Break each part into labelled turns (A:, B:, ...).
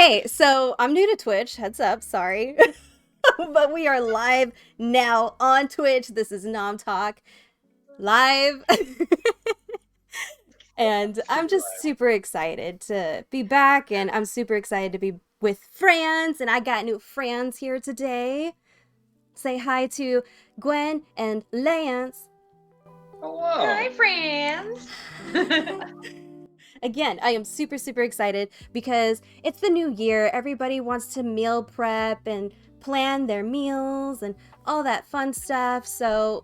A: Hey, so I'm new to Twitch, heads up, sorry. But we are live now on Twitch. This is Nom Talk live. And I'm
B: Super
A: just
B: live.
A: super excited to be back, and I'm super excited to be with friends, and I got new friends here today. Say hi to Gwen and Lance.
B: Hello.
C: Hi, friends.
A: Again, I am super, super excited because it's the new year. Everybody wants to meal prep and plan their meals and all that fun stuff. So,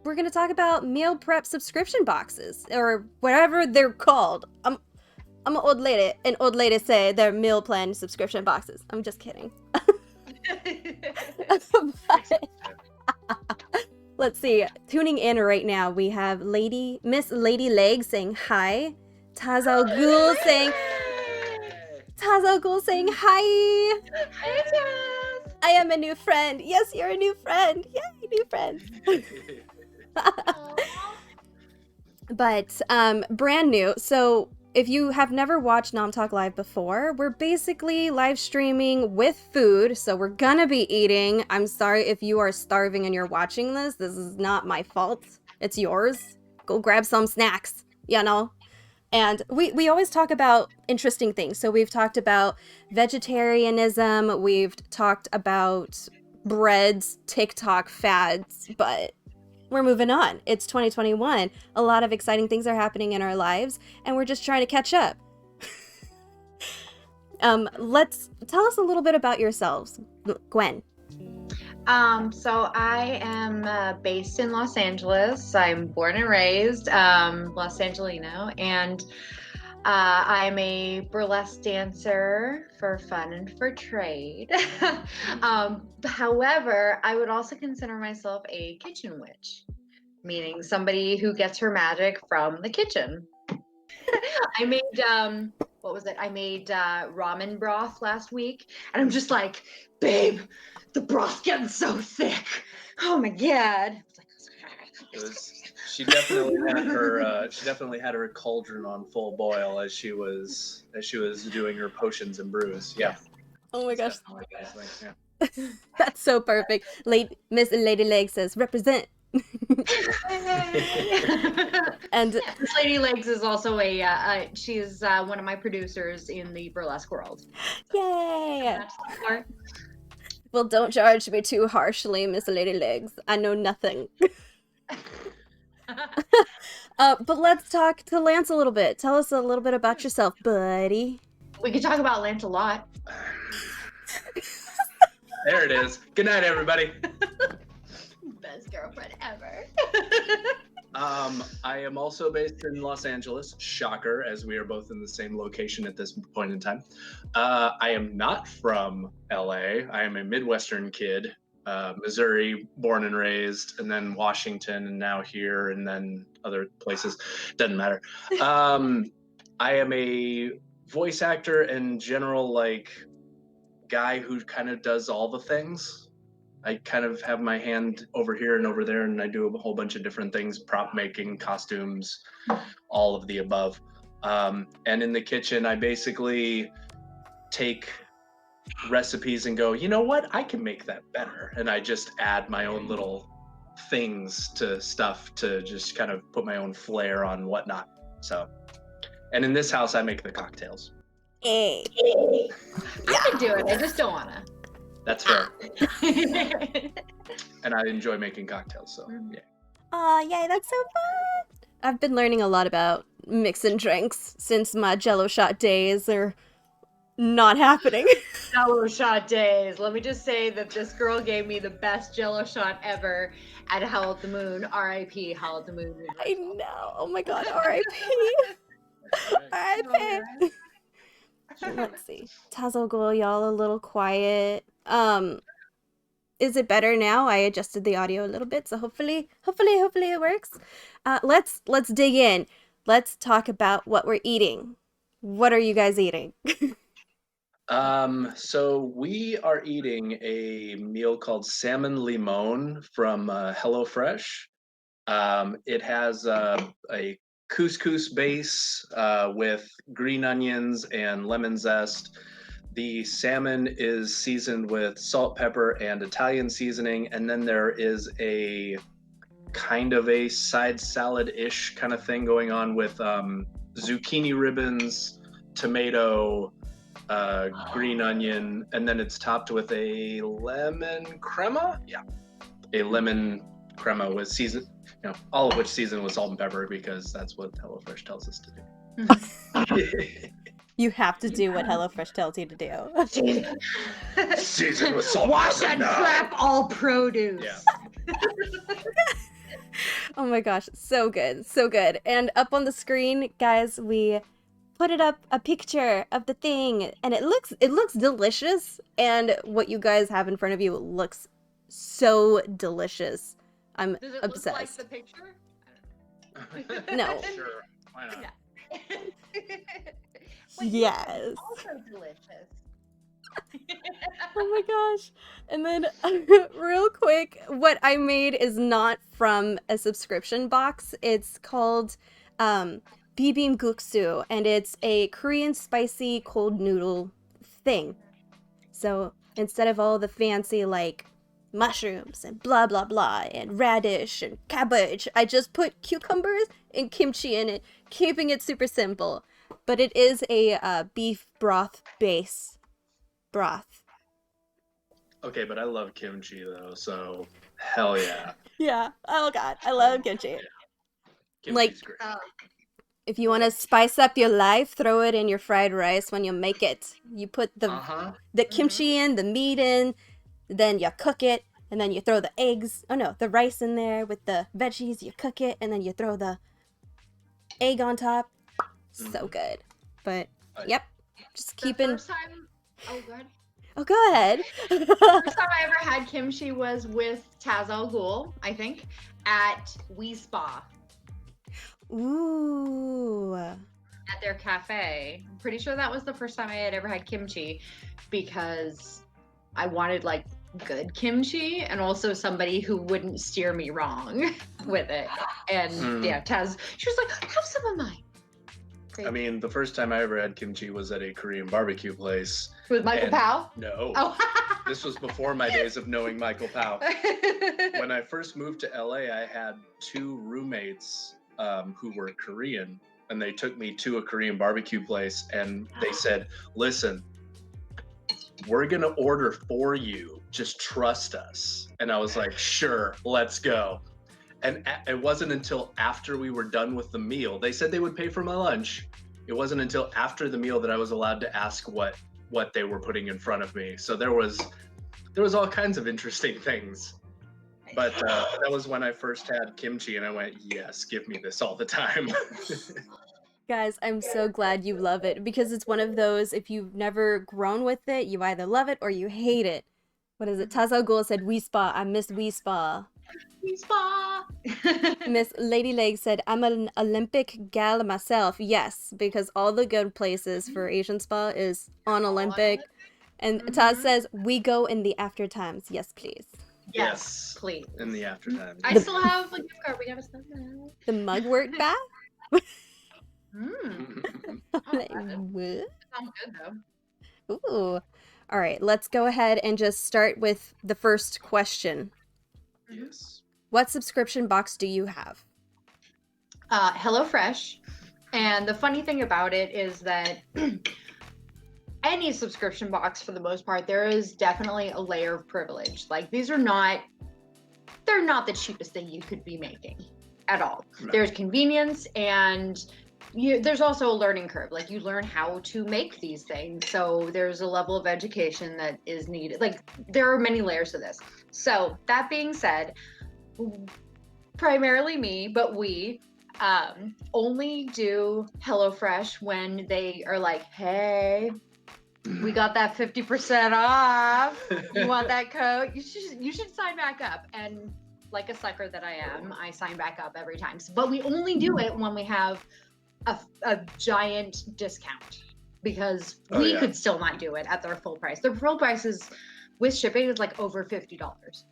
A: we're going to talk about meal prep subscription boxes or whatever they're called. I'm an old lady, and old ladies say they're meal plan subscription boxes. I'm just kidding. But, let's see. Tuning in right now, we have Miss Lady Leg saying hi. Tazal Ghul saying hi.
C: Hey, Jazz.
A: I am a new friend. Yes, you're a new friend. Yay, new friends.
C: Aw.
A: But brand new. So if you have never watched Nom Talk Live before, we're basically live streaming with food. So we're gonna be eating. I'm sorry if you are starving and you're watching this. This is not my fault. It's yours. Go grab some snacks. You know. And we always talk about interesting things. So we've talked about vegetarianism, we've talked about breads, TikTok fads, but we're moving on. It's 2021. A lot of exciting things are happening in our lives, and we're just trying to catch up. Let's tell us a little bit about yourselves, Gwen.
C: So I am based in Los Angeles. I'm born and raised Los Angelino, and I'm a burlesque dancer for fun and for trade. However, I would also consider myself a kitchen witch, meaning somebody who gets her magic from the kitchen. I made what was it? I made ramen broth last week, and I'm just like, babe, the broth's getting so thick. Oh my god!
B: It was. She definitely had her cauldron on full boil as she was doing her potions and brews. Yeah,
C: Yes.
A: Oh my
B: it's
A: gosh,
B: definitely yeah.
A: that's so perfect. Miss Lady Leg says represent. And
C: This Lady Legs is also she's one of my producers in the burlesque world.
A: yay!
C: That's the part.
A: Well, don't charge me too harshly, Miss Lady Legs. I know nothing. But let's talk to Lance a little bit. Tell us a little bit about yourself, buddy.
C: We could talk about Lance a lot.
B: There it is. Good night, everybody.
C: Best girlfriend ever.
B: I am also based in Los Angeles. Shocker, as we are both in the same location at this point in time. I am not from LA. I am a Midwestern kid. Missouri, born and raised, and then Washington, and now here, and then other places. Doesn't matter. I am a voice actor and general guy who kind of does all the things. I kind of have my hand over here and over there, and I do a whole bunch of different things: prop making, costumes, all of the above. And in the kitchen, I basically take recipes and go, you know what, I can make that better, and I just add my own little things to stuff to just kind of put my own flair on whatnot. So, and in this house, I make the cocktails.
A: Hey.
C: I could do it. I just don't wanna.
B: That's fair, and I enjoy making cocktails. So yeah.
A: Aw, yay, that's so fun! I've been learning a lot about mixing drinks since my Jello shot days are not happening.
C: Jello shot days. Let me just say that this girl gave me the best Jello shot ever at Howl at the Moon. R.I.P. Howl at the Moon.
A: I know. Oh my god, R.I.P. R.I.P. Let's see. Tazzle Ghoul, y'all a little quiet. Is it better now? I adjusted the audio a little bit, so hopefully it works. Let's dig in. Let's talk about what we're eating. What are you guys eating?
B: So we are eating a meal called salmon limon from HelloFresh. It has a couscous base with green onions and lemon zest. The salmon is seasoned with salt, pepper, and Italian seasoning, and then there is a kind of a side salad-ish kind of thing going on with zucchini ribbons, tomato, green onion, and then it's topped with a lemon crema. Yeah, a lemon crema with season, all of which seasoned with salt and pepper because that's what HelloFresh tells us to do.
A: You have to do what HelloFresh tells you to do.
B: Seasoned with salt.
C: Wash and prep all produce.
B: Yeah.
A: Oh my gosh, so good, so good. And up on the screen, guys, we put it up a picture of the thing, and it looks delicious. And what you guys have in front of you looks so delicious. I'm
C: Does it
A: obsessed.
C: look like the picture?
A: No.
B: Sure. Why not?
C: Yeah.
A: Yes.
C: Also delicious.
A: Oh my gosh. And then real quick, what I made is not from a subscription box. It's called bibimbapsu, and it's a Korean spicy cold noodle thing. So instead of all the fancy like mushrooms and blah blah blah and radish and cabbage, I just put cucumbers and kimchi in it, keeping it super simple. But it is a beef broth base broth.
B: Okay, but I love kimchi though, so hell yeah.
A: Yeah. Oh god, I love kimchi.
B: Kimchi's great.
A: If you want to spice up your life, throw it in your fried rice when you make it. You put the kimchi in, the meat in, then you cook it, and then you throw the the rice in there with the veggies, you cook it, and then you throw the egg on top. So good. But, yep, just keeping...
C: The first time... Oh, good.
A: Oh, go ahead.
C: The first time I ever had kimchi was with Taz Al Ghul, I think, at We Spa.
A: Ooh.
C: At their cafe. I'm pretty sure that was the first time I had ever had kimchi because I wanted like good kimchi and also somebody who wouldn't steer me wrong with it. And yeah, Taz, she was like, have some of mine. Great.
B: I mean, the first time I ever had kimchi was at a Korean barbecue place.
C: With Michael Powell?
B: No.
C: Oh.
B: This was before my days of knowing Michael Powell. When I first moved to LA, I had two roommates who were Korean, and they took me to a Korean barbecue place, and they said, listen, we're going to order for you. Just trust us. And I was like, sure, let's go. And it wasn't until after we were done with the meal, they said they would pay for my lunch. It wasn't until after the meal that I was allowed to ask what they were putting in front of me. So there was all kinds of interesting things. But that was when I first had kimchi, and I went, yes, give me this all the time.
A: Guys, I'm so glad you love it, because it's one of those, if you've never grown with it, you either love it or you hate it. What is it? Taz Al Ghul said, We Spa. I miss We Spa.
C: We Spa.
A: Miss Lady Leg said, I'm an Olympic gal myself. Yes, because all the good places for Asian spa is on Olympic. And Taz says, we go in the after times. Yes, please.
C: Yes, please.
B: In the after time.
C: I still have a gift card. We gotta send that.
A: The mugwort bath? Like, what?
C: Sounds good though.
A: Ooh. All right, let's go ahead and just start with the first question.
B: Yes.
A: What subscription box do you have?
C: HelloFresh. And the funny thing about it is that any subscription box, for the most part, there is definitely a layer of privilege. Like, they're not the cheapest thing you could be making at all.
B: Right.
C: There's convenience, and there's also a learning curve. Like, you learn how to make these things. So there's a level of education that is needed. Like, there are many layers to this. So that being said, primarily me, but we only do HelloFresh when they are like, hey, we got that 50% off. You want that code? You should sign back up. And like a sucker that I am, I sign back up every time. But we only do it when we have a giant discount, because we could still not do it at their full price. Their full price is, with shipping, is like over $50.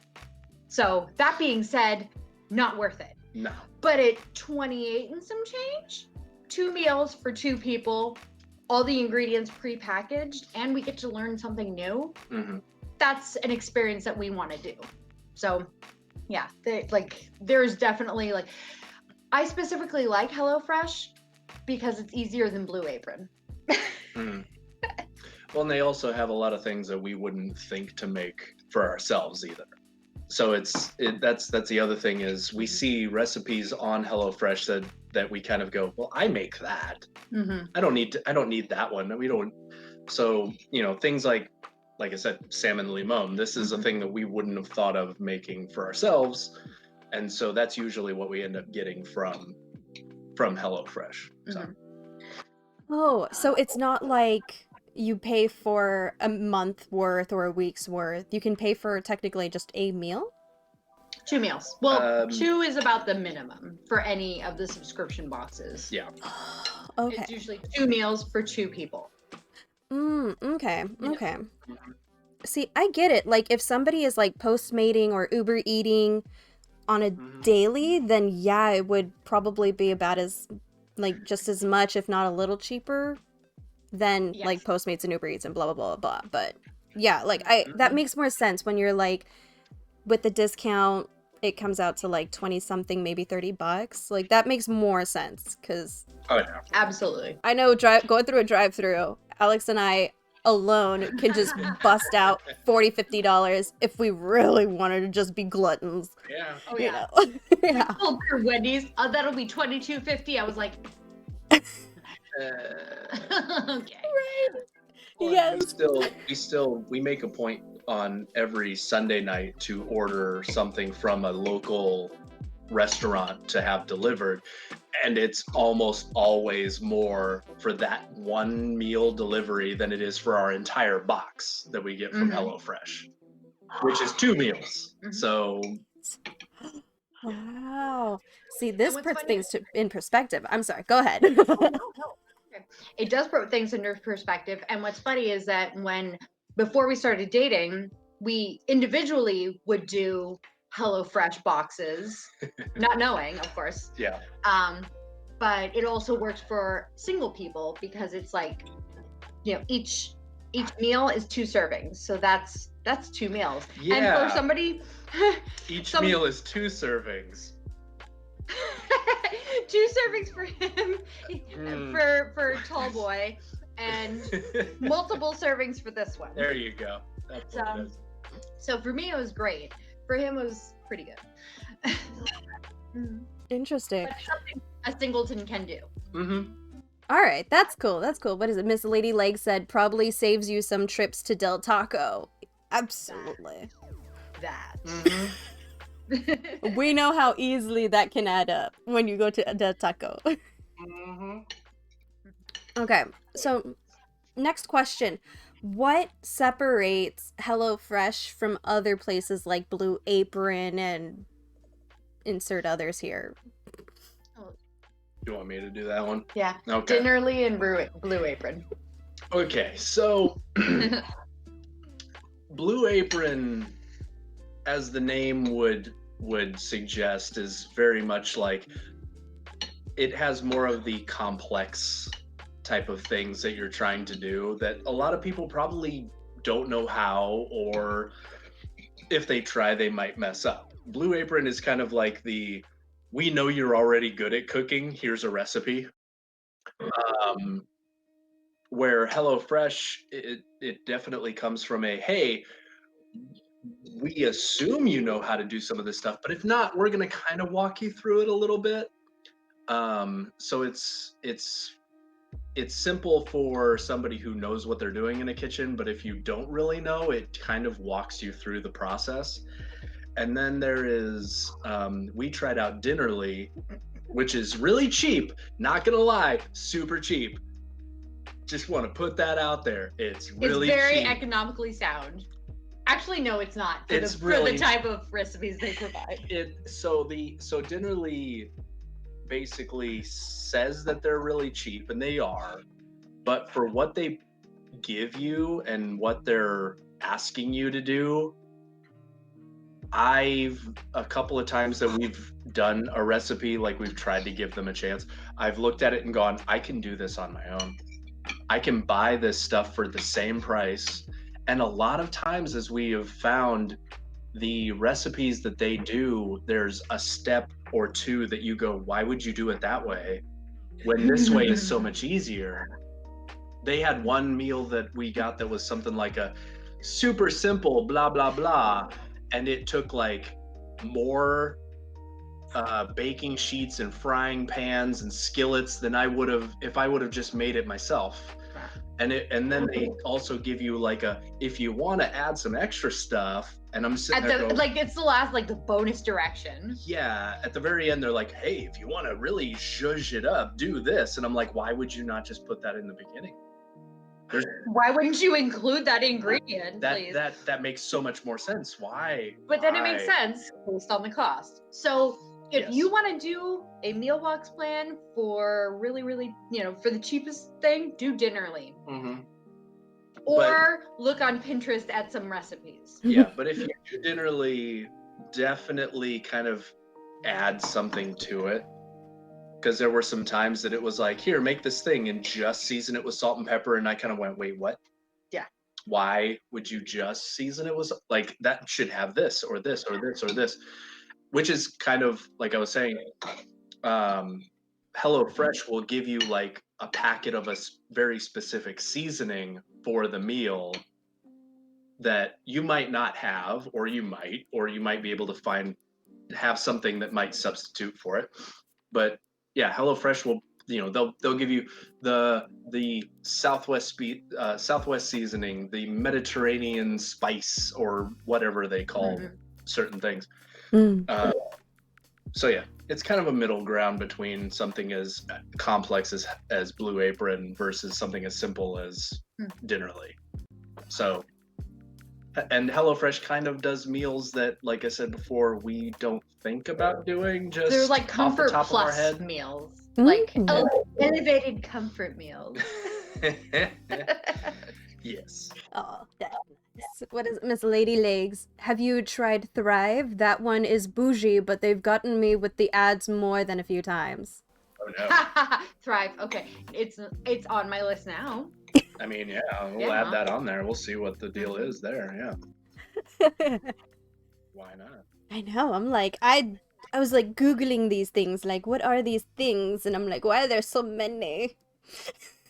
C: So that being said, not worth it.
B: No.
C: But at 28 and some change, 2 meals for 2 people, all the ingredients prepackaged and we get to learn something new,
B: Mm-hmm.
C: that's an experience that we want to do. So yeah, there's definitely like, I specifically like HelloFresh because it's easier than Blue Apron.
B: Mm. Well, and they also have a lot of things that we wouldn't think to make for ourselves either. So that's the other thing is we see recipes on HelloFresh that we kind of go, well, I make that.
C: Mm-hmm.
B: I don't need that one. We don't. So things like I said, salmon limon. This is a thing that we wouldn't have thought of making for ourselves, and so that's usually what we end up getting from HelloFresh. So.
C: Mm-hmm.
A: Oh, so it's not like you pay for a month worth or a week's worth. You can pay for technically just a meal?
C: 2 meals. Well, 2 is about the minimum for any of the subscription boxes.
B: Yeah.
A: Okay.
C: It's usually 2 meals for 2 people.
A: Okay. See, I get it. Like, if somebody is like Postmating or Uber eating on a daily, then yeah, it would probably be about as, like, just as much, if not a little cheaper than like Postmates and Uber Eats and blah, blah, blah, blah. But yeah, like, that makes more sense when you're like, with the discount, it comes out to like 20 something, maybe $30. Like, that makes more sense because
C: Absolutely.
A: I know going through a drive-through, Alex and I alone can just bust out $40-$50 if we really wanted to just be gluttons.
B: Yeah.
C: Oh yeah.
A: Yeah.
C: Oh, Wendy's. That'll be $22.50. I was like, okay.
A: Right.
B: Well,
A: Yes.
B: We make a point on every Sunday night to order something from a local restaurant to have delivered, and it's almost always more for that one meal delivery than it is for our entire box that we get from HelloFresh, which is 2 meals. So
A: wow. See, this puts things in perspective. I'm sorry. Go ahead.
C: No. It does put things into perspective. And what's funny is that before we started dating, we individually would do HelloFresh boxes, not knowing, of course.
B: Yeah.
C: But it also works for single people because it's like, each meal is 2 servings. So that's 2 meals.
B: Yeah.
C: And for somebody,
B: each meal is 2 servings.
C: 2 servings for him, for tall boy, and multiple servings for this one.
B: There you go. That's what it is.
C: So for me, it was great. For him, it was pretty good.
A: Interesting.
C: But it's something a singleton can do.
A: All right, that's cool. What is it? Miss Lady Leg said probably saves you some trips to Del Taco. Absolutely.
C: That.
A: We know how easily that can add up when you go to Del Taco. Okay, so next question. What separates HelloFresh from other places like Blue Apron and insert others here?
B: You want me to do that one?
C: Yeah.
B: Okay.
C: Dinnerly and Blue Apron.
B: Okay, so Blue Apron, as the name would suggest, is very much like it has more of the complex type of things that you're trying to do that a lot of people probably don't know how, or if they try, they might mess up. Blue Apron is kind of like we know you're already good at cooking, here's a recipe. Where HelloFresh, it definitely comes from hey, we assume you know how to do some of this stuff, but if not, we're going to kind of walk you through it a little bit. So it's simple for somebody who knows what they're doing in a kitchen, but if you don't really know, it kind of walks you through the process. And then there is, we tried out Dinnerly, which is really cheap. Not gonna lie, super cheap. Just want to put that out there. It's really cheap.
C: It's very economically sound. Actually, no, it's not. For the type of recipes they provide.
B: So Dinnerly basically says that they're really cheap, and they are, but for what they give you and what they're asking you to do, a couple of times that we've done a recipe, like we've tried to give them a chance, I've looked at it and gone, I can do this on my own. I can buy this stuff for the same price. And a lot of times, as we have found, the recipes that they do, there's a step or two that you go, why would you do it that way when this way is so much easier? They had one meal that we got that was something like a super simple blah blah blah, and it took like more baking sheets and frying pans and skillets than I would have if I would have just made it myself. And then they also give you like if you want to add some extra stuff, and I'm sitting there going,
C: like it's the last, like the bonus direction.
B: Yeah, at the very end they're like, hey, if you want to really zhuzh it up, do this. And I'm like, why would you not just put that in the beginning?
C: Why wouldn't you include that ingredient, please?
B: That makes so much more sense. Why?
C: But then it makes sense based on the cost. So if you want to do a meal box plan for really, really, for the cheapest thing, do Dinnerly.
B: Mm-hmm.
C: Or look on Pinterest at some recipes.
B: Yeah, but if you do Dinnerly, definitely kind of add something to it. Because there were some times that it was like, here, make this thing and just season it with salt and pepper. And I kind of went, wait, what?
C: Yeah.
B: Why would you just season it with, like, that should have this or this or this or this? Which is kind of, like I was saying, HelloFresh will give you like a packet of a very specific seasoning for the meal that you might not have, or you might be able to have something that might substitute for it. But yeah, HelloFresh will, they'll give you the Southwest seasoning, the Mediterranean spice, or whatever they call certain things. So yeah, it's kind of a middle ground between something as complex as Blue Apron versus something as simple as Dinnerly. So, and HelloFresh kind of does meals that, like I said before, we don't think about doing. Just
C: they're like comfort
B: off the top of our head.
C: meals, like elevated comfort meals.
B: Yes.
A: Oh, that's nice. What is it, Miss Lady Legs? Have you tried Thrive? That one is bougie, but they've gotten me with the ads more than a few times.
B: Oh no.
C: Thrive. Okay, it's on my list now.
B: I mean, yeah, we'll add that on there. We'll see what the deal is there. Yeah. Why not?
A: I know. I'm like, I was like Googling these things, like, what are these things? And I'm like, why are there so many?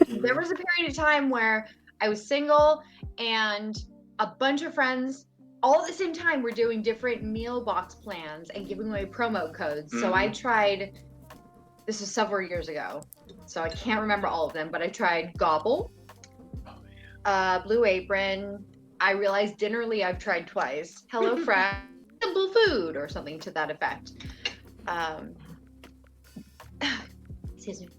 C: There was a period of time where I was single and a bunch of friends all at the same time were doing different meal box plans and giving away promo codes. So I tried, this was several years ago, so I can't remember all of them, but I tried Gobble, Blue Apron. I realized Dinnerly I've tried twice. HelloFresh, Simple Food, or something to that effect. Excuse me.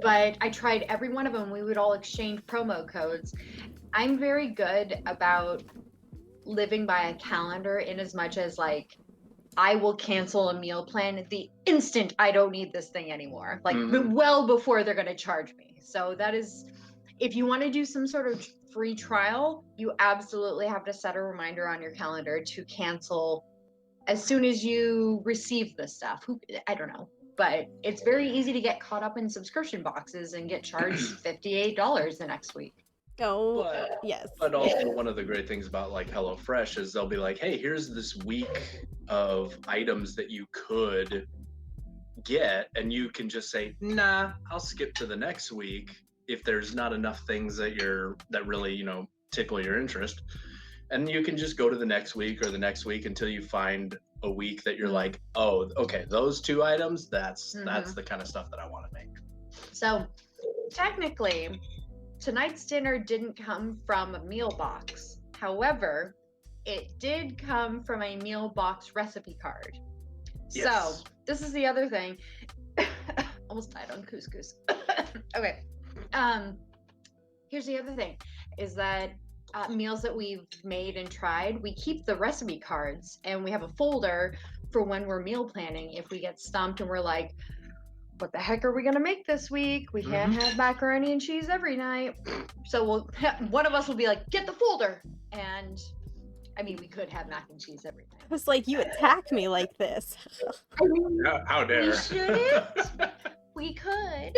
C: But I tried every one of them. We would all exchange promo codes. I'm very good about living by a calendar, in as much as like I will cancel a meal plan the instant I don't need this thing anymore, like well before they're going to charge me. So that is, if you want to do some sort of free trial, you absolutely have to set a reminder on your calendar to cancel as soon as you receive the stuff. I don't know. But it's very easy to get caught up in subscription boxes and get charged $58 the next week.
A: Oh, yes.
B: But also one of the great things about like HelloFresh is they'll be like, hey, here's this week of items that you could get, and you can just say, nah, I'll skip to the next week if there's not enough things that really, tickle your interest. And you can just go to the next week or the next week until you find a week that you're like, oh, okay, those two items, that's the kind of stuff that I want to make.
C: So technically, tonight's dinner didn't come from a meal box. However, it did come from a meal box recipe card. Yes. So this is the other thing. Almost died on couscous. Okay. Here's the other thing, is that meals that we've made and tried, we keep the recipe cards and we have a folder for when we're meal planning. If we get stumped and we're like, what the heck are we going to make this week? We can't have macaroni and cheese every night. So one of us will be like, get the folder. And I mean, we could have mac and cheese every night.
A: I was like, you attack me like this.
C: I mean,
B: how dare.
C: We shouldn't. we could.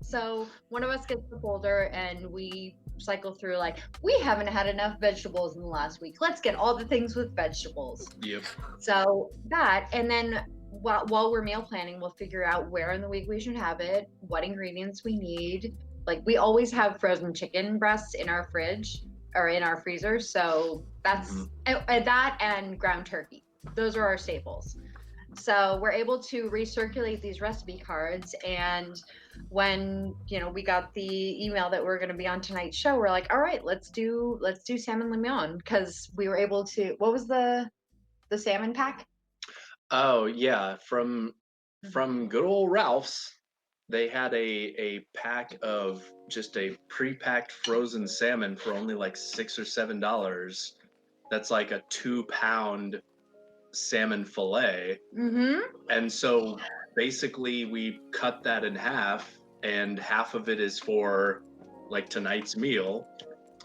C: So one of us gets the folder and we cycle through like, we haven't had enough vegetables in the last week. Let's get all the things with vegetables.
B: Yep.
C: So that, and then while we're meal planning, we'll figure out where in the week we should have it, what ingredients we need. Like we always have frozen chicken breasts in our fridge or in our freezer. So that's that and ground turkey. Those are our staples. So we're able to recirculate these recipe cards, and when we got the email that we're going to be on tonight's show, we're like, all right, let's do salmon limon, because we were able to. What was the salmon pack?
B: Oh yeah, from good old Ralph's, they had a pack of just a pre-packed frozen salmon for only like $6 or $7. That's like a 2-pound salmon fillet. And so basically we cut that in half, and half of it is for like tonight's meal,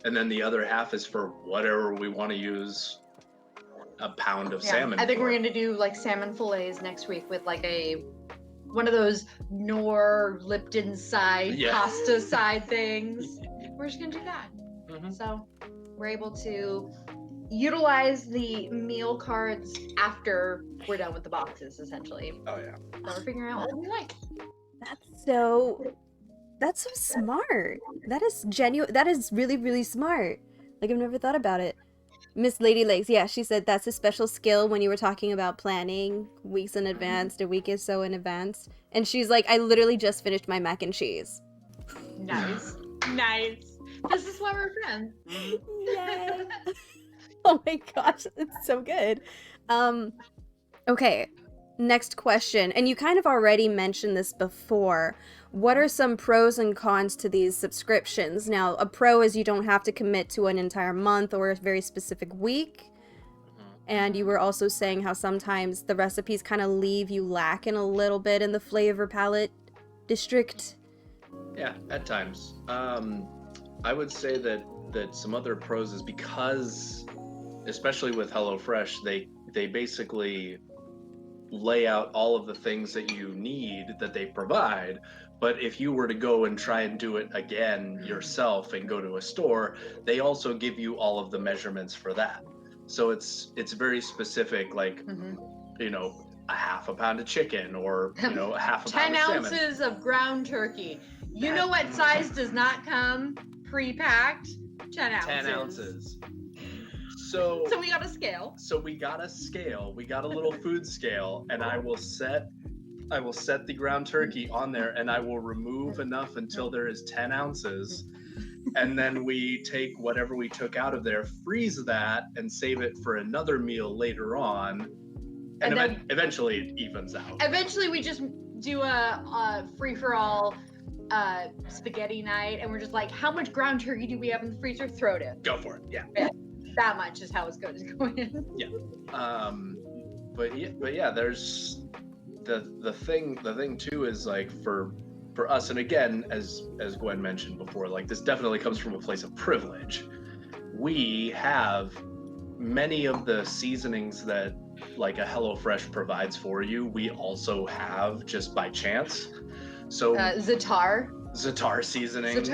B: and then the other half is for whatever we want to use a pound of salmon
C: I think
B: for.
C: we're gonna do like salmon fillets next week with like one of those Knorr Lipton side pasta side things. We're just gonna do that. So we're able to utilize the meal cards after we're done with the boxes, essentially.
B: Oh yeah.
C: So we're figuring out what we like.
A: That's so smart. That is genuine. That is really, really smart. Like, I've never thought about it. Miss Lady Legs, yeah, she said that's a special skill when you were talking about planning weeks in advance, a week or so in advance. And she's like, I literally just finished my mac and cheese.
C: Nice. Nice. This is why we're friends.
A: Yay. Oh my gosh, it's so good. Okay, next question. And you kind of already mentioned this before. What are some pros and cons to these subscriptions? Now, a pro is you don't have to commit to an entire month or a very specific week. And you were also saying how sometimes the recipes kind of leave you lacking a little bit in the flavor palette district.
B: Yeah, at times. I would say that some other pros is because, especially with HelloFresh, they basically lay out all of the things that you need that they provide. But if you were to go and try and do it again yourself and go to a store, they also give you all of the measurements for that. So it's very specific, like, a half a pound of chicken or, a half a pound of salmon.
C: 10 ounces of ground turkey. You know what size does not come pre-packed? 10 ounces.
B: 10 ounces. So
C: we got a scale.
B: We got a little food scale, and I will set the ground turkey on there, and I will remove enough until there is 10 ounces. And then we take whatever we took out of there, freeze that, and save it for another meal later on. And then eventually it evens out.
C: Eventually we just do a free-for-all spaghetti night, and we're just like, how much ground turkey do we have in the freezer? Throw it in.
B: Go for it, yeah.
C: That much is how it's going in.
B: Yeah. But yeah, there's the thing too is like for us, and again, as Gwen mentioned before, like this definitely comes from a place of privilege. We have many of the seasonings that like a HelloFresh provides for you, we also have just by chance. So Za'atar seasoning,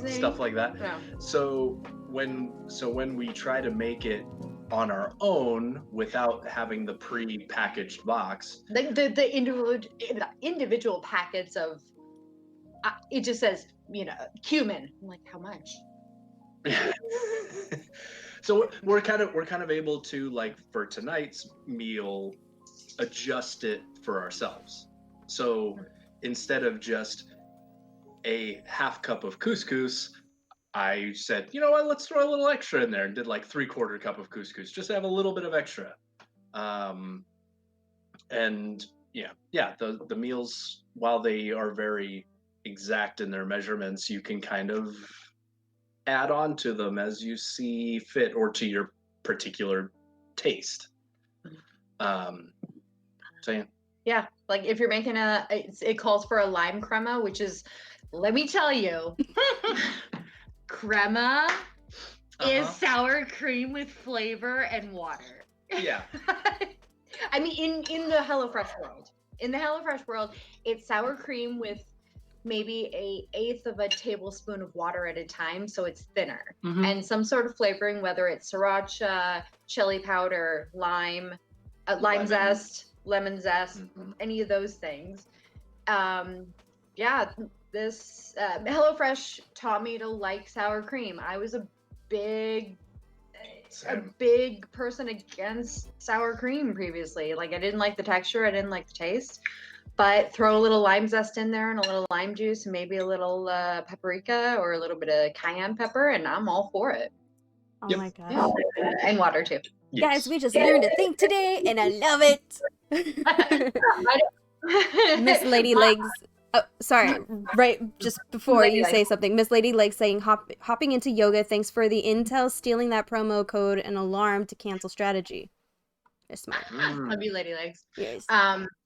B: stuff like that.
C: Yeah.
B: So when we try to make it on our own without having the pre-packaged box,
C: the individual packets of it just says cumin. I'm like, how much?
B: So we're kind of able to, like, for tonight's meal, adjust it for ourselves. So instead of just a half cup of couscous, I said, you know what, let's throw a little extra in there, and did like 3/4 cup of couscous just to have a little bit of extra. And the meals, while they are very exact in their measurements, you can kind of add on to them as you see fit or to your particular taste.
C: Yeah, like if you're making it calls for a lime crema, which is, let me tell you, crema is sour cream with flavor and water.
B: Yeah.
C: I mean, in the HelloFresh world, in the HelloFresh world, it's sour cream with maybe a eighth of a tablespoon of water at a time, so it's thinner, and some sort of flavoring, whether it's sriracha, chili powder, lime, lime zest, lemon zest, any of those things. Yeah, this HelloFresh taught me to like sour cream. I was a big person against sour cream previously. Like, I didn't like the texture, I didn't like the taste. But throw a little lime zest in there and a little lime juice and maybe a little paprika or a little bit of cayenne pepper, and I'm all for it.
A: Oh my gosh.
C: Yeah. And water too.
A: Guys, we just learned a thing today, and I love it. Miss Lady Legs. Oh, sorry. Right, just before you say something, Miss Lady Legs saying, hopping into yoga. Thanks for the intel. Stealing that promo code and alarm to cancel strategy. They're smart.
C: Love you, Lady Legs.
A: Yes.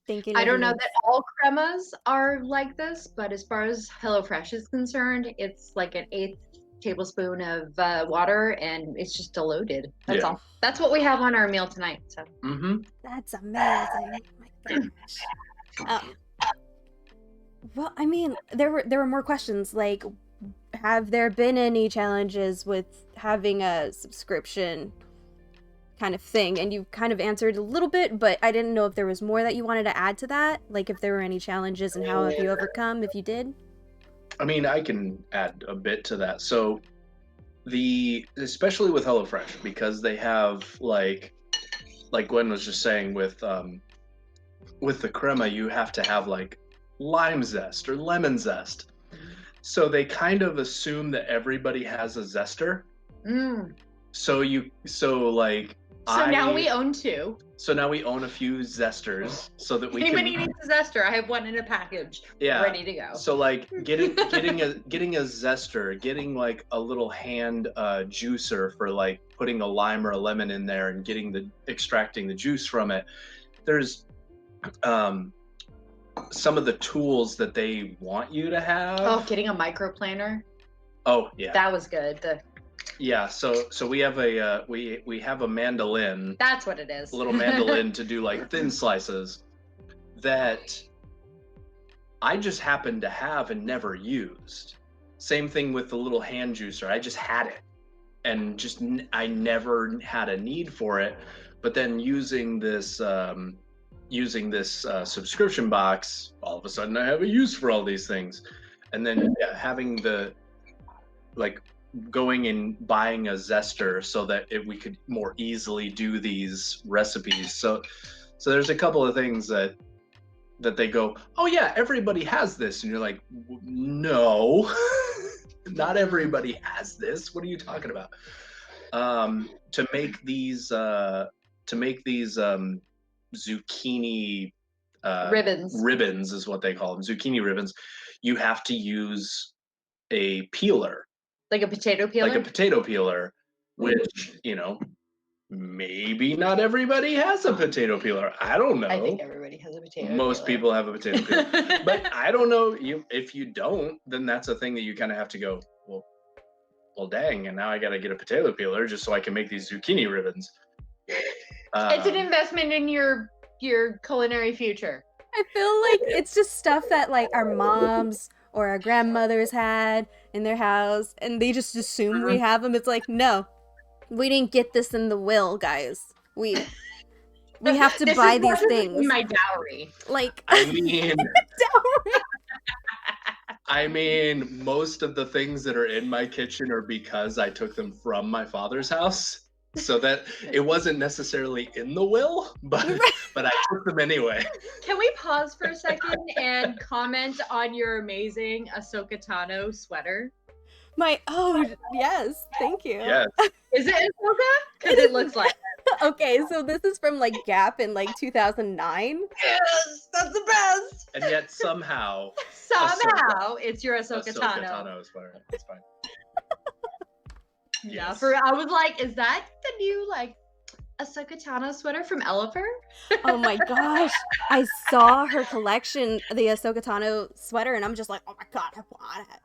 A: Thank you.
C: I don't know that all cremas are like this, but as far as HelloFresh is concerned, it's like an eighth tablespoon of water, and it's just diluted. That's all. That's what we have on our meal tonight. So.
A: That's amazing. Oh my gosh. Well, I mean, there were more questions. Like, have there been any challenges with having a subscription kind of thing? And you kind of answered a little bit, but I didn't know if there was more that you wanted to add to that. Like, if there were any challenges and how have you overcome, if you did?
B: I mean, I can add a bit to that. So especially with HelloFresh, because they have like Gwen was just saying with the crema, you have to have like lime zest or lemon zest. So they kind of assume that everybody has a zester. So now
C: we own two.
B: So now we own a few zesters so that we
C: Anybody needs a zester, I have one in a package ready to go.
B: So like getting a zester, getting like a little hand juicer for like putting a lime or a lemon in there and extracting the juice from it. There's some of the tools that they want you to have.
C: Oh, getting a microplaner.
B: Oh yeah.
C: That was good.
B: Yeah, so we have we have a mandolin.
C: That's what it is.
B: A little mandolin to do like thin slices that I just happened to have and never used. Same thing with the little hand juicer. I just had it and I never had a need for it. But then using this subscription box, all of a sudden I have a use for all these things. And then having going and buying a zester so that we could more easily do these recipes. So there's a couple of things that they go, oh yeah, everybody has this, and you're like, no, not everybody has this. What are you talking about? To make these zucchini ribbons is what they call them. Zucchini ribbons. You have to use a peeler.
C: Like a potato peeler?
B: Like a potato peeler, which, maybe not everybody has a potato peeler. I don't know.
C: I think everybody has a potato peeler.
B: Most people have a potato peeler. But I don't know. If you don't, then that's a thing that you kind of have to go, well, dang, and now I got to get a potato peeler just so I can make these zucchini ribbons.
C: It's an investment in your culinary future.
A: I feel like it's just stuff that like our moms or our grandmothers had in their house, and they just assume we have them. It's like, no, we didn't get this in the will, guys. We have to buy these things.
C: My dowry.
A: Like,
B: I mean,
A: dowry.
B: I mean, most of the things that are in my kitchen are because I took them from my father's house. So that it wasn't necessarily in the will, but I took them anyway.
C: Can we pause for a second and comment on your amazing Ahsoka Tano sweater?
A: Yes, thank you.
B: Yes.
C: Is it Ahsoka? Because it looks like it.
A: Okay, so this is from like Gap in like 2009.
C: Yes, that's the best.
B: And yet somehow
C: it's your Ahsoka Tano
B: sweater. It's fine.
C: Yeah, I was like, is that the new like Ahsoka Tano sweater from Elephant?
A: Oh my gosh, I saw her collection, the Ahsoka Tano sweater, and I'm just like, oh my god, I want it.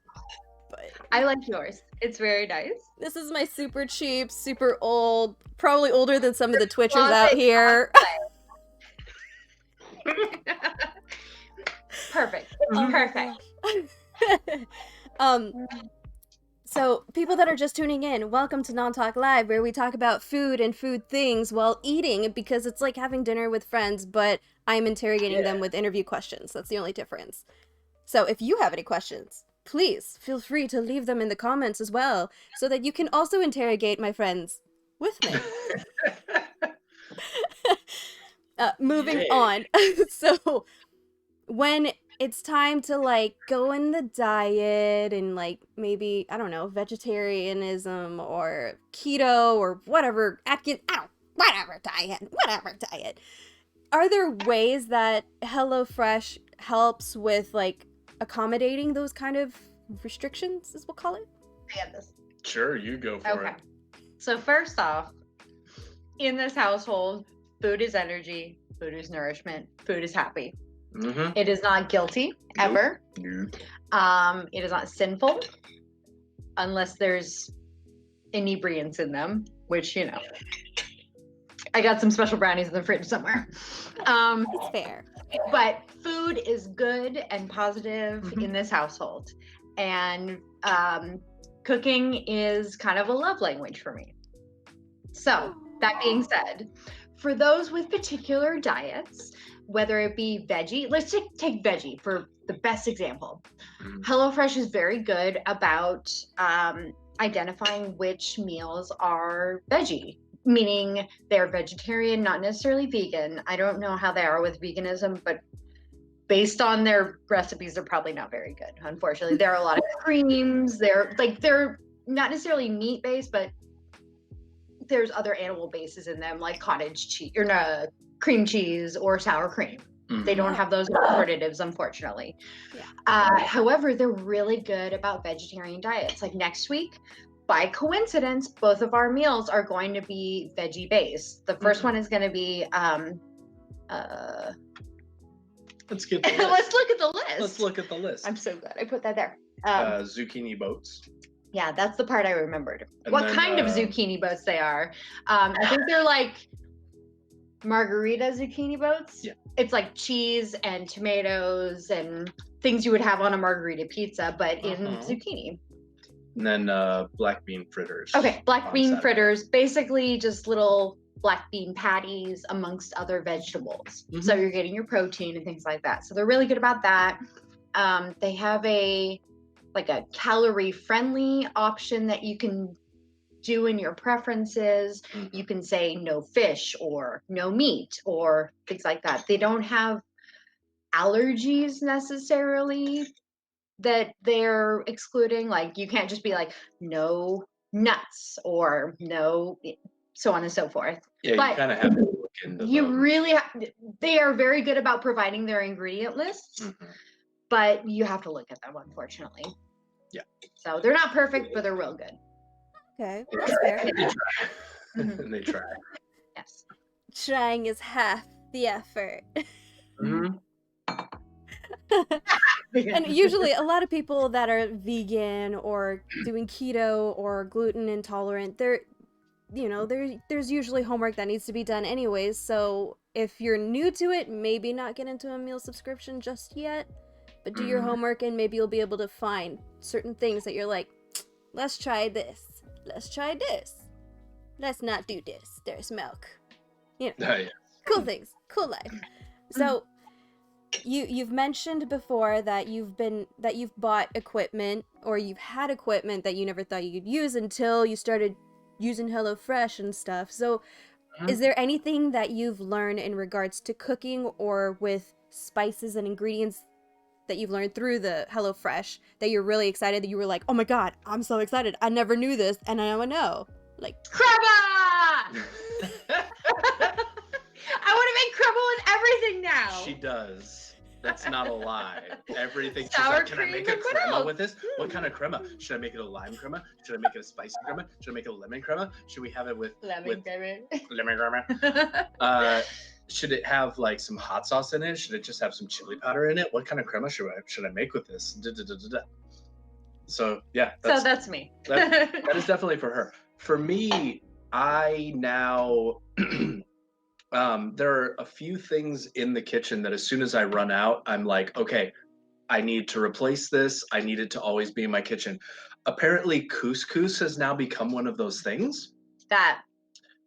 A: But
C: I like yours. It's very nice.
A: This is my super cheap, super old, probably older than some of the Twitchers out here.
C: Perfect.
A: Oh my
C: Perfect.
A: gosh. So, people that are just tuning in, welcome to Non Talk Live, where we talk about food and food things while eating, because it's like having dinner with friends, but I'm interrogating them with interview questions. That's the only difference. So, if you have any questions, please feel free to leave them in the comments as well, so that you can also interrogate my friends with me. Moving
B: Yay.
A: on. So, when it's time to like go in the diet and like maybe I don't know, vegetarianism or keto or whatever Atkins, whatever diet, are there ways that HelloFresh helps with like accommodating those kind of restrictions, as we'll call it?
C: I get this.
B: Sure, you go for it.
C: So first off, in this household, food is energy, food is nourishment, food is happy.
B: Mm-hmm.
C: It is not guilty ever.
B: Nope.
C: It is not sinful unless there's inebriants in them, which, you know, I got some special brownies in the fridge somewhere.
A: It's fair.
C: But food is good and positive in this household. And cooking is kind of a love language for me. So that being said, for those with particular diets, whether it be veggie, let's take veggie for the best example. HelloFresh is very good about identifying which meals are veggie, meaning they're vegetarian, not necessarily vegan. I don't know how they are with veganism, but based on their recipes, they're probably not very good, unfortunately. There are a lot of creams. They're not necessarily meat based, but there's other animal bases in them, like cottage cheese or cream cheese or sour cream. They don't have those alternatives, unfortunately. However, they're really good about vegetarian diets. Like next week, by coincidence, both of our meals are going to be veggie based. The first one is going to be
B: Let's get the list.
C: let's look at the list.
B: Let's look at the list.
C: I'm so glad I put that there.
B: Zucchini boats.
C: Yeah, that's the part I remembered.
B: And
C: what
B: then,
C: kind of zucchini boats they are. I think they're like margarita zucchini boats.
B: Yeah.
C: It's like cheese and tomatoes and things you would have on a margarita pizza, but in zucchini.
B: And then black bean fritters.
C: Okay, black bean
B: Saturday.
C: fritters, basically just little black bean patties amongst other vegetables. So you're getting your protein and things like that. So they're really good about that. They have a calorie friendly option that you can do in your preferences. You can say no fish or no meat or things like that. They don't have allergies necessarily that they're excluding. Like you can't just be like no nuts or no so on and so forth.
B: Yeah,
C: but
B: you kind of have to look into
C: you
B: them.
C: really they are very good about providing their ingredient lists, but you have to look at them, unfortunately.
B: Yeah.
C: So they're not perfect, but they're real good.
A: Okay, that's fair.
B: They try. And they try.
C: Yes.
A: Trying is half the effort. And usually a lot of people that are vegan or doing keto or gluten intolerant, there's usually homework that needs to be done anyways. So if you're new to it, maybe not get into a meal subscription just yet, but do your homework and maybe you'll be able to find certain things that you're like, let's try this. Let's try this. Let's not do this. There's milk. Cool things. Cool life. So you've mentioned before that you've bought equipment or you've had equipment that you never thought you'd use until you started using HelloFresh and stuff. So is there anything that you've learned in regards to cooking or with spices and ingredients that you've learned through the HelloFresh that you're really excited that you were like, oh my god, I'm so excited. I never knew this and I now know. Like
C: crema! I want to make crema with everything now.
B: She does. That's not a lie. Everything. She's
C: Sour
B: like, can I make a
C: cream and
B: crema
C: milk.
B: with this? What kind of crema? Should I make it a lime crema? Should I make it a spicy crema? Should I make it a lemon crema? Should we have it with
C: lemon
B: crema? Should it have like some hot sauce in it? Should it just have some chili powder in it? What kind of crema should I make with this? So yeah.
C: That's me.
B: that is definitely for her. For me, I now There are a few things in the kitchen that as soon as I run out, I'm like, okay, I need to replace this. I need it to always be in my kitchen. Apparently, couscous has now become one of those things.
C: That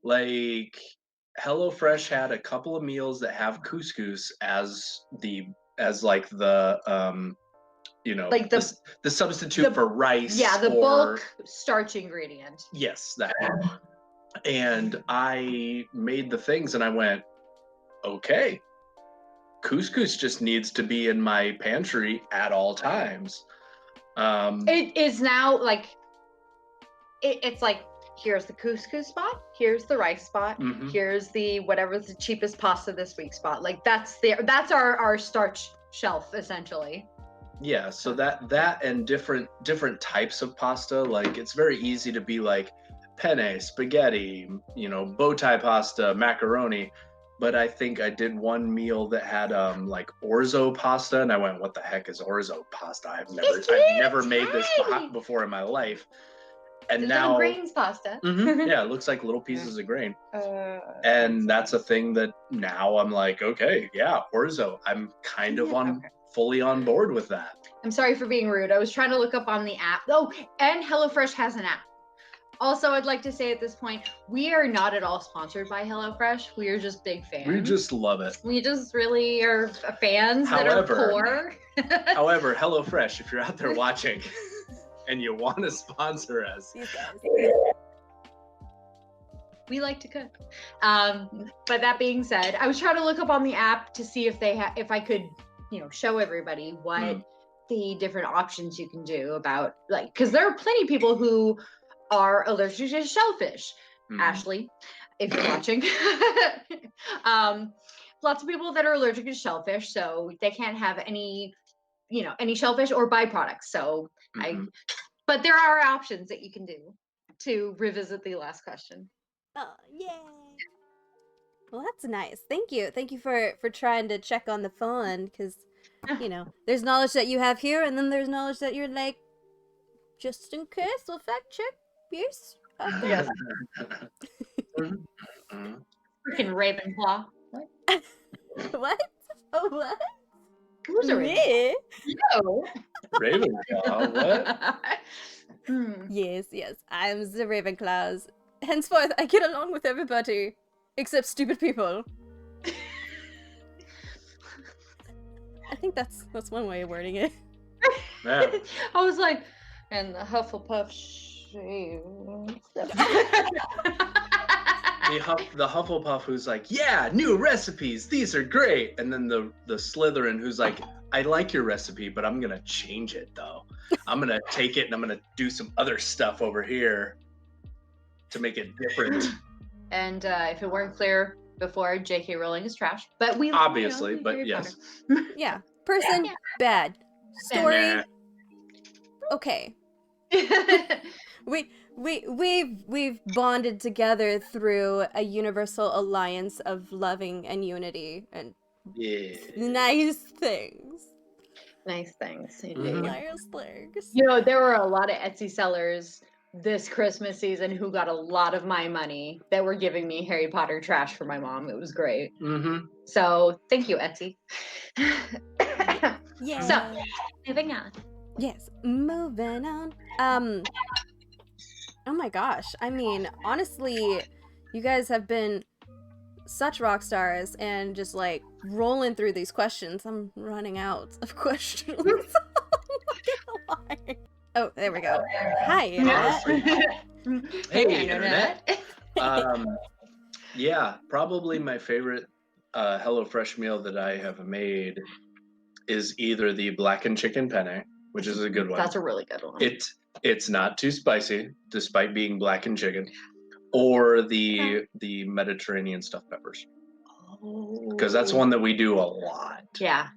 B: Like, HelloFresh had a couple of meals that have couscous as like the
C: like
B: the substitute
C: the
B: for rice.
C: yeah, the
B: or
C: bulk starch ingredient.
B: yes, that. And I made the things, and I went, okay, couscous just needs to be in my pantry at all times.
C: It is now like it's like, here's the couscous spot, here's the rice spot,
B: Mhm.
C: here's the whatever's the cheapest pasta this week spot. Like that's our starch shelf essentially.
B: Yeah, so that and different types of pasta, like it's very easy to be like penne, spaghetti, bow tie pasta, macaroni. But I think I did one meal that had like orzo pasta, and I went, "What the heck is orzo pasta? I've never made this before in my life." And
C: It's
B: now,
C: little grains pasta.
B: yeah, it looks like little pieces of grain. And that's a thing that now I'm like, okay, yeah, orzo. I'm kind of fully on board with that.
C: I'm sorry for being rude. I was trying to look up on the app. Oh, and HelloFresh has an app. Also, I'd like to say at this point, we are not at all sponsored by HelloFresh. We are just big fans.
B: We just love it.
C: We just really are fans that are poor.
B: However, HelloFresh, if you're out there watching and you want to sponsor us,
C: we like to cook. But that being said, I was trying to look up on the app to see if if I could, show everybody what the different options you can do about, like, because there are plenty of people who are allergic to shellfish. Ashley, if you're watching, lots of people that are allergic to shellfish, so they can't have any shellfish or byproducts. So but there are options that you can do to revisit the last question.
A: Oh, yay. Well, that's nice. Thank you for trying to check on the phone, because there's knowledge that you have here, and then there's knowledge that you're like, just in case, we'll fact check. Yes. Okay.
C: Yes. Freaking Ravenclaw. What?
A: What? Oh, what?
C: Who's a Ravenclaw? No.
B: Ravenclaw, what?
A: Yes, I am the Ravenclaws. Henceforth, I get along with everybody, except stupid people. I think that's one way of wording it.
B: Yeah.
C: I was like, and the Hufflepuff
B: The Hufflepuff who's like, yeah, new recipes, these are great. And then the Slytherin who's like, I like your recipe, but I'm gonna change it though. I'm gonna take it and I'm gonna do some other stuff over here to make it different.
C: And if it weren't clear before, J.K. Rowling is trash. But we
B: obviously, but yes.
A: Yeah. Person, bad. Story, okay. We've bonded together through a universal alliance of loving and unity and nice things.
C: Nice things.
A: Nice things.
C: There were a lot of Etsy sellers this Christmas season who got a lot of my money that were giving me Harry Potter trash for my mom. It was great. So thank you, Etsy.
A: Yeah.
C: So moving on.
A: Yes, moving on. Oh my gosh. I mean, honestly, you guys have been such rock stars and just like rolling through these questions. I'm running out of questions. Oh, there we go. Hi, Internet.
B: Hey, Internet. Yeah, probably my favorite HelloFresh meal that I have made is either the blackened chicken penne, which is a good one.
C: That's a really good one.
B: It's not too spicy, despite being blackened chicken, or the Mediterranean stuffed peppers. Because that's one that we do a lot.
C: Yeah.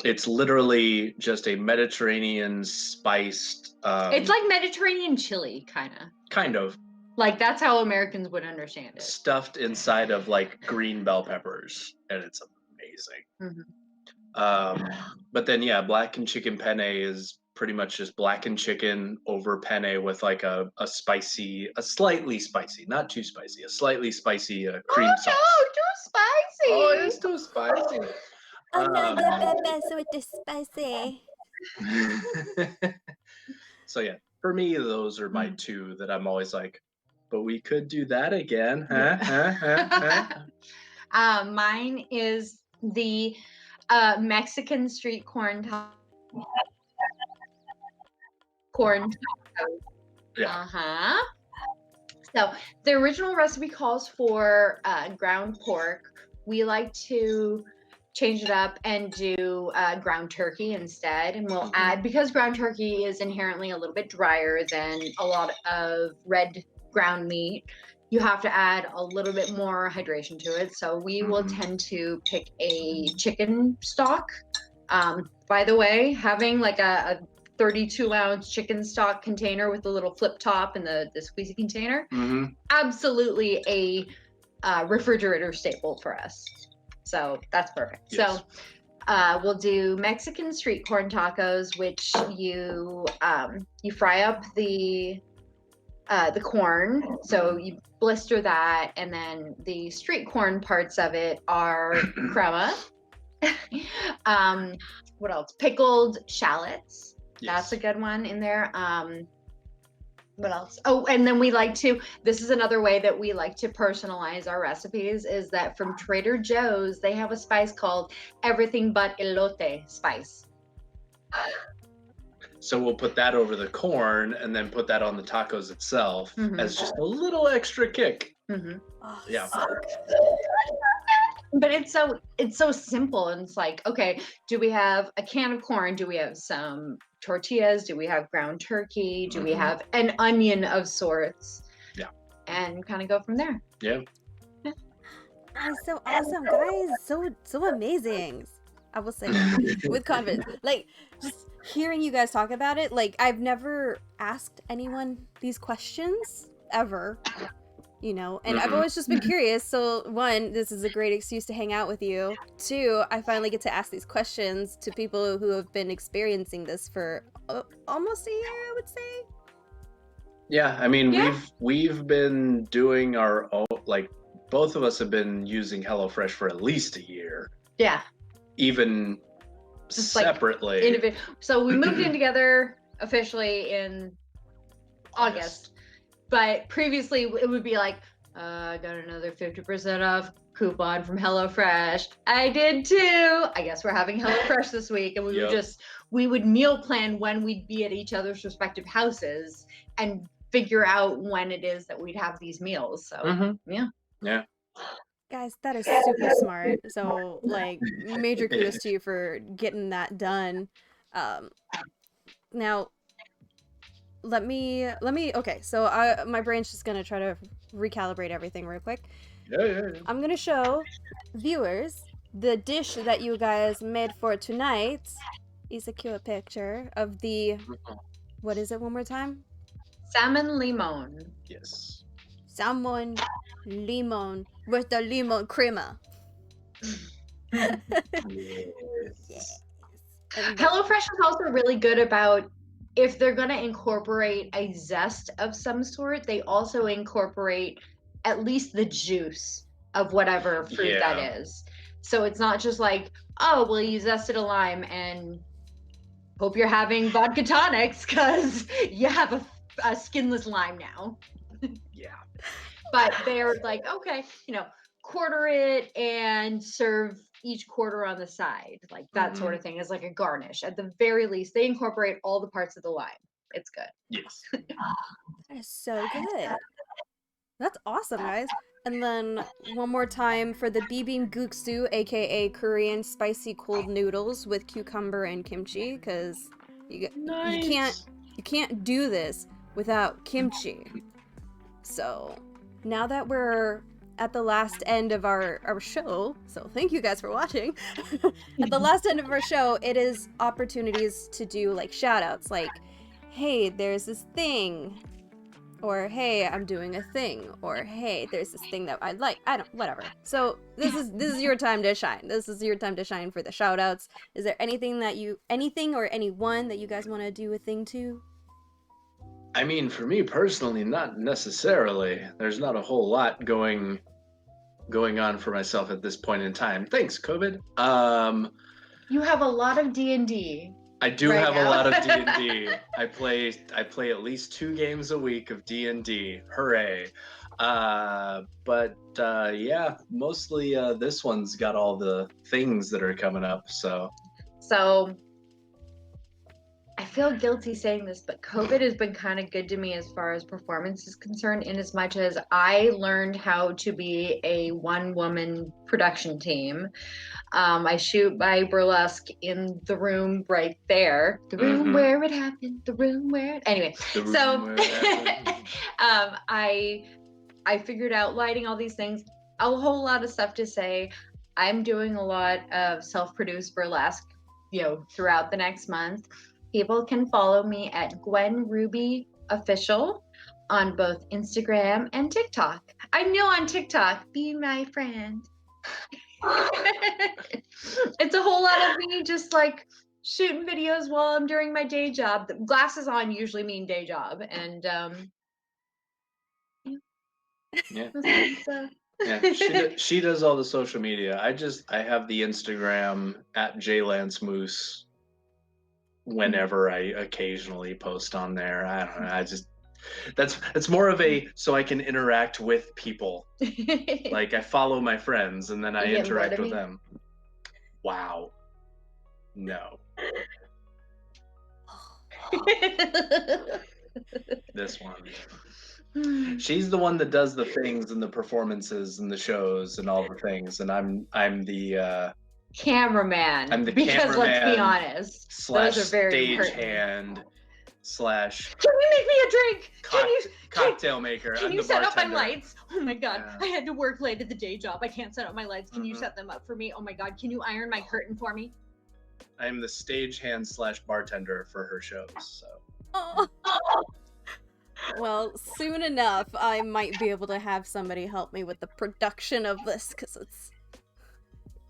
B: It's literally just a Mediterranean spiced.
C: It's like Mediterranean chili, kind of.
B: Kind of.
C: Like that's how Americans would understand it.
B: Stuffed inside of like green bell peppers, and it's amazing. But then blackened chicken penne is pretty much just blackened chicken over penne with like a slightly spicy, not too spicy, a slightly spicy cream sauce.
C: No, too
B: Oh, it's too spicy.
A: Another pepper, so it is spicy.
B: So yeah, for me, those are my two that I'm always like, but we could do that again, huh?
C: Mine is the Mexican street corn corn tacos.
B: Yeah.
C: Uh-huh. So the original recipe calls for ground pork. We like to change it up and do ground turkey instead. And we'll add, because ground turkey is inherently a little bit drier than a lot of red ground meat, you have to add a little bit more hydration to it. So we will tend to pick a chicken stock. By the way, having like a 32-ounce chicken stock container with the little flip top and the squeezy container, absolutely a refrigerator staple for us. So that's perfect.
B: Yes.
C: So we'll do Mexican street corn tacos, which you fry up the corn. So you blister that, and then the street corn parts of it are crema. What else? Pickled shallots.
B: Yes.
C: That's a good one in there. What else? Oh, and then we like to, this is another way that we like to personalize our recipes, is that from Trader Joe's, they have a spice called everything but elote spice.
B: So we'll put that over the corn and then put that on the tacos itself as just a little extra kick.
A: Oh,
B: Yeah.
A: so
C: But it's so simple, and it's like, okay, do we have a can of corn? Do we have some tortillas? Do we have ground turkey? Do we have an onion of sorts?
B: Yeah.
C: And kind of go from there.
B: Yeah.
A: That's so awesome, guys. So amazing. I will say with confidence. Like, just hearing you guys talk about it, like, I've never asked anyone these questions ever. You know, and I've always just been curious. So one, this is a great excuse to hang out with you. Two, I finally get to ask these questions to people who have been experiencing this for almost a year, I would say.
B: Yeah, I mean, we've been doing our own, like, both of us have been using HelloFresh for at least a year.
C: Yeah.
B: Even just separately.
C: Like so we moved in together officially in August. But previously, it would be like, I got another 50% off coupon from HelloFresh. I did too. I guess we're having HelloFresh this week. And we would meal plan when we'd be at each other's respective houses and figure out when it is that we'd have these meals. So,
B: Yeah.
A: Guys, that is super smart. So, like, major kudos to you for getting that done. Now, let me okay, so my brain's just gonna try to recalibrate everything real quick.
B: Yeah.
A: I'm gonna show viewers the dish that you guys made for tonight. Is a cute picture of the, what is it one more time?
C: Salmon limon.
B: Yes.
A: Salmon limon with the limon crema.
B: Yes.
C: HelloFresh is also really good about, if they're going to incorporate a zest of some sort, they also incorporate at least the juice of whatever fruit that is. So it's not just like, oh, well, you zested a lime and hope you're having vodka tonics because you have a skinless lime now.
B: Yeah.
C: But they're like, okay, quarter it and serve each quarter on the side, like that sort of thing, is like a garnish. At the very least, they incorporate all the parts of the lime. It's good.
B: Yes.
A: That is so good. That's awesome, guys. And then one more time for the bibimbap, aka Korean spicy cold noodles with cucumber and kimchi, because you can't do this without kimchi. So now that we're at the last end of our show, so thank you guys for watching. At the last end of our show, it is opportunities to do like shout outs, like, hey, there's this thing, or hey, I'm doing a thing, or hey, there's this thing that I'd like, whatever. So this is your time to shine. This is your time to shine for the shout outs. Is there anything or anyone that you guys want to do a thing to?
B: I mean, for me personally, not necessarily. There's not a whole lot going going on for myself at this point in time. Thanks, COVID.
C: You have a lot of D&D.
B: I do
C: Right
B: have
C: now.
B: a lot of D&D. I play at least 2 games a week of D&D. Hooray. Yeah, mostly this one's got all the things that are coming up, so.
C: So I feel guilty saying this, but COVID has been kind of good to me as far as performance is concerned, in as much as I learned how to be a one-woman production team. I shoot my burlesque in the room right there, the room where it happened, the room where. Anyway, so I figured out lighting, all these things, a whole lot of stuff to say. I'm doing a lot of self-produced burlesque, throughout the next month. People can follow me at Gwen Ruby Official on both Instagram and TikTok. I'm new on TikTok. Be my friend. It's a whole lot of me just like shooting videos while I'm doing my day job. The glasses on usually mean day job, and
B: she does all the social media. I have the Instagram at JLanceMoose. Whenever I occasionally post on there, I don't know. That's more of a so I can interact with people. Like I follow my friends and then I interact with them. Wow. No. This one. She's the one that does the things and the performances and the shows and all the things, and I'm the
C: cameraman.
B: I'm the
C: because
B: cameraman
C: let's be honest,
B: slash
C: those are very
B: stagehand slash.
C: Can you make me a drink?
B: Cocktail maker.
C: Can you set up my lights? Oh my god,
B: Yeah.
C: I had to work late at the day job. I can't set up my lights. Can you set them up for me? Oh my god, can you iron my curtain for me?
B: I'm the stagehand slash bartender for her shows. So.
A: Oh. Well, soon enough, I might be able to have somebody help me with the production of this, because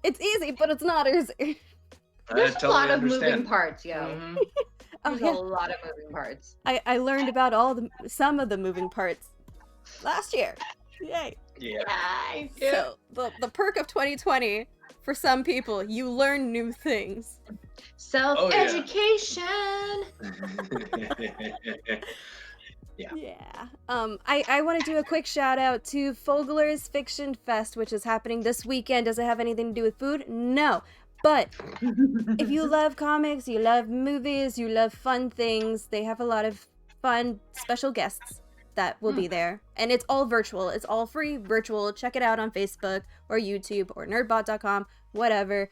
A: it's easy, but it's not easy.
C: There's
B: totally
C: a lot of
B: understand.
C: moving parts, There's a lot of moving parts.
A: I learned about some of the moving parts last year. Yay.
B: Yeah.
C: Nice.
A: So the perk of 2020, for some people, you learn new things.
C: Self-education.
B: Yeah.
A: I want to do a quick shout out to Fogler's Fiction Fest, which is happening this weekend. Does it have anything to do with food? No. But if you love comics, you love movies, you love fun things, they have a lot of fun special guests that will be there. And it's all virtual. It's all free virtual. Check it out on Facebook or YouTube or nerdbot.com, whatever.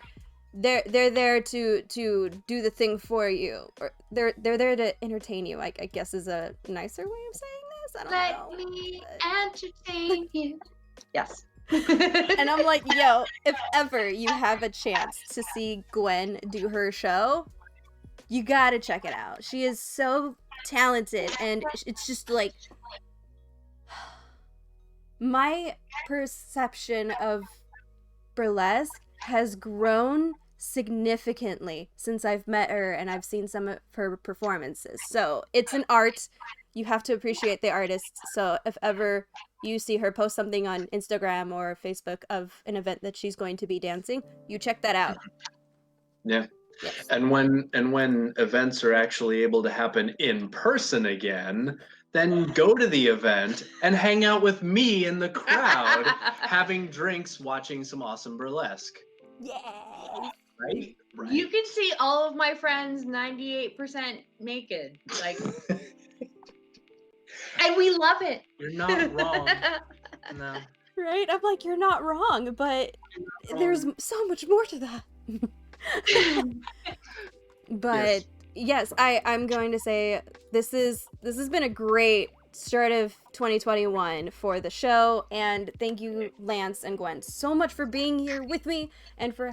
A: They're there to do the thing for you. Or they're there to entertain you, I guess is a nicer way of saying this. I don't know.
C: Let me entertain you. Yes.
A: And I'm like, yo, if ever you have a chance to see Gwen do her show, you gotta check it out. She is so talented, and it's just like my perception of burlesque has grown significantly since I've met her and I've seen some of her performances. So it's an art. You have to appreciate the artists. So if ever you see her post something on Instagram or Facebook of an event that she's going to be dancing, you check that out.
B: Yeah.
A: Yes.
B: And when events are actually able to happen in person again, then go to the event and hang out with me in the crowd, having drinks, watching some awesome burlesque.
A: Yay!
B: Right?
C: You can see all of my friends 98% naked. Like, and we love it.
B: You're not wrong. No.
A: Right? I'm like, you're not wrong, but there's so much more to that. But yes, I'm going to say this has been a great start of 2021 for the show, and thank you, Lance and Gwen, so much for being here with me and for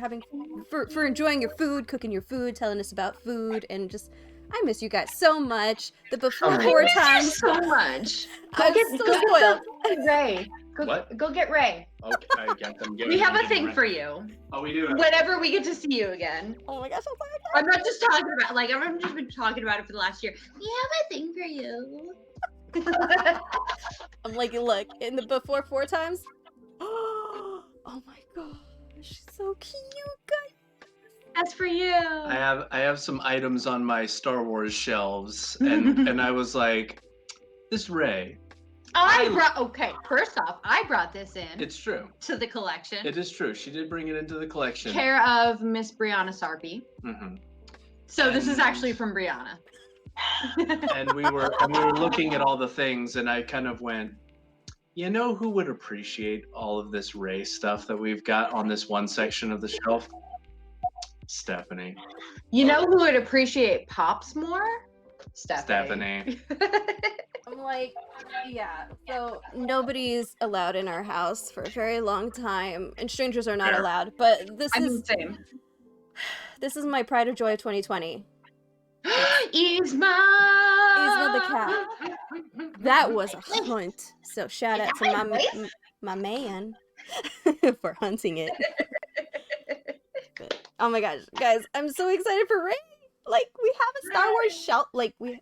A: enjoying your food, cooking your food, telling us about food, and just I miss you guys so much. The before four times
C: so much.
A: I'm so spoiled.
C: Ray.
B: What?
C: Go get Ray.
B: Okay, I get them.
C: We have a thing for you.
B: Oh, we do.
C: Whenever we get to see you again.
A: Oh my gosh,
C: I'm not just talking about I've just been talking about it for the last year. We have a thing for you.
A: I'm like, look, in the before four times, cute, guys.
C: That's for you.
B: I have some items on my Star Wars shelves, and I was like, this Rey.
C: Okay, first off, I brought this in
B: It's true.
C: to the collection.
B: It is true. She did bring it into the collection.
C: Care of Miss Brianna Sarpy.
B: Mm-hmm.
C: So this is actually from Brianna.
B: And we were looking at all the things, and I kind of went, you know who would appreciate all of this Rey stuff that we've got on this one section of the shelf? Stephanie.
C: You know who would appreciate Pops more? Stephanie.
A: I'm like, yeah. So nobody's allowed in our house for a very long time, and strangers are not
B: Fair.
A: allowed. But this
C: Same.
A: this is my pride of joy of 2020.
C: Yzma
A: the cat. That was a hunt. So shout out to my man for hunting it. But, oh my gosh, guys, I'm so excited for Rey. Like, we have a Star Wars shelf. Like, we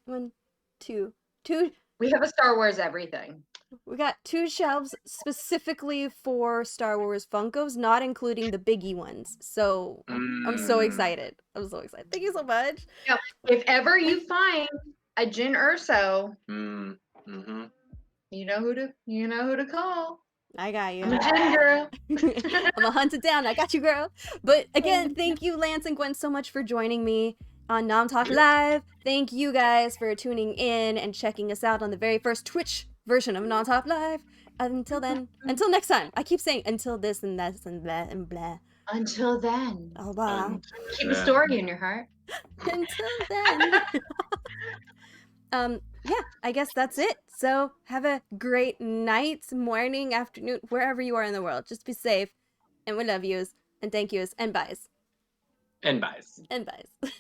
C: have a Star Wars everything.
A: We got 2 shelves specifically for Star Wars Funkos, not including the biggie ones. So I'm so excited. I'm so excited. Thank you so much.
C: Now, if ever you find a Jyn Erso,
B: mm-hmm.
C: you know who to call.
A: I got you.
C: I'm a Jyn girl.
A: I'm gonna hunt it down. I got you, girl. But again, thank you, Lance and Gwen, so much for joining me on Nom Talk Live. Thank you guys for tuning in and checking us out on the very first Twitch version of Nom Talk Live. Until next time. I keep saying until this and that and blah and blah.
C: Until then.
A: Oh wow.
C: Keep a story in your heart.
A: Until then. Yeah, I guess that's it. So have a great night, morning, afternoon, wherever you are in the world. Just be safe. And we love yous. And thank yous. And byes.
B: And byes.
A: And byes.